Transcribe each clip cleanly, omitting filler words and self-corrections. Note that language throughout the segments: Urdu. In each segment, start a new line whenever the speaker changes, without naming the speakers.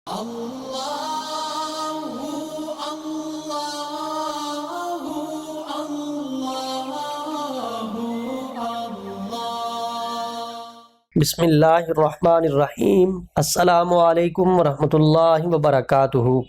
بسم اللہ الرحمن الرحیم۔ السلام علیکم ورحمۃ اللہ وبرکاتہ۔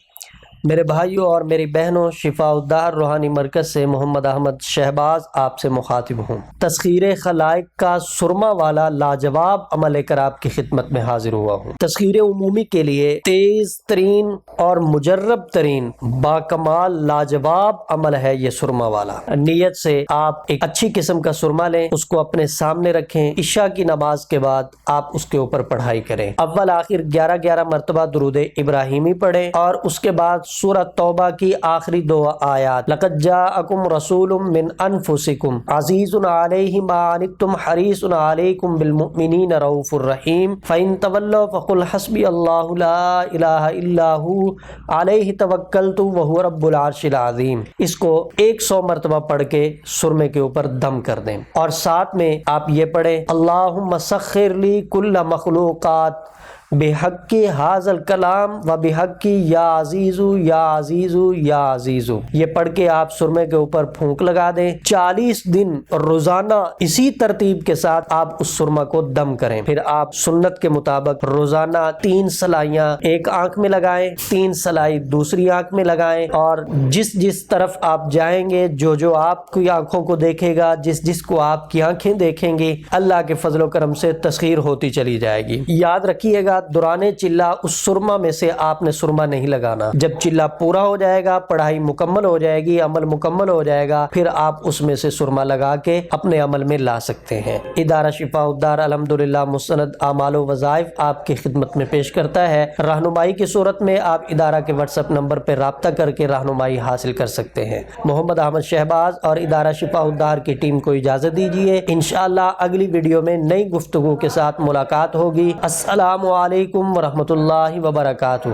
میرے بھائیوں اور میری بہنوں، شفاء الدار روحانی مرکز سے محمد احمد شہباز آپ سے مخاطب ہوں۔ تسخیر خلائق کا سرما والا لاجواب عمل لے کر آپ کی خدمت میں حاضر ہوا ہوں۔ تسخیر عمومی کے لیے تیز ترین اور مجرب ترین باکمال لاجواب عمل ہے یہ سرما والا۔ نیت سے آپ ایک اچھی قسم کا سرما لیں، اس کو اپنے سامنے رکھیں، عشاء کی نماز کے بعد آپ اس کے اوپر پڑھائی کریں، اول آخر 11 مرتبہ درود ابراہیمی پڑھیں، اور اس کے بعد سورہ توبہ کی آخری 2 آیات لقد جاءکم رسول من انفسکم عزیز علیہ ما عنتم حریص علیکم بالمؤمنین رؤوف الرحیم فإن تولوا فقل حسبی اللہ لا الہ الا ہو علیہ توکلت وہو رب العرش العظیم، اس کو 100 مرتبہ پڑھ کے سرمے کے اوپر دم کر دیں، اور ساتھ میں آپ یہ پڑھیں اللہم سخر لی کل مخلوقات بحق ھذا الکلام و بحق یا عزیزو یا عزیزو یا عزیزو۔ یہ پڑھ کے آپ سرمے کے اوپر پھونک لگا دیں۔ 40 دن روزانہ اسی ترتیب کے ساتھ آپ اس سرما کو دم کریں۔ پھر آپ سنت کے مطابق روزانہ 3 سلائیاں ایک آنکھ میں لگائیں، 3 سلائی دوسری آنکھ میں لگائیں، اور جس طرف آپ جائیں گے، جو آپ کی آنکھوں کو دیکھے گا، جس کو آپ کی آنکھیں دیکھیں گی، اللہ کے فضل و کرم سے تسخیر ہوتی چلی جائے گی۔ یاد رکھیے گا، دوران چلہ اس سرما میں سے آپ نے سرما نہیں لگانا۔ جب چلہ پورا ہو جائے گا، پڑھائی مکمل ہو جائے گی، عمل مکمل ہو جائے گا، پھر آپ اس میں سے سرما لگا کے اپنے عمل میں لا سکتے ہیں۔ ادارہ شفاء الدار الحمدللہ مستند اعمال و وظائف آپ کی خدمت میں پیش کرتا ہے۔ رہنمائی کی صورت میں آپ ادارہ کے واٹس ایپ نمبر پر رابطہ کر کے رہنمائی حاصل کر سکتے ہیں۔ محمد احمد شہباز اور ادارہ شفاء الدار کی ٹیم کو اجازت دیجیے، انشاءاللہ اگلی ویڈیو میں نئی گفتگو کے ساتھ ملاقات ہوگی۔ السلام علیکم ورحمۃ اللہ وبرکاتہ۔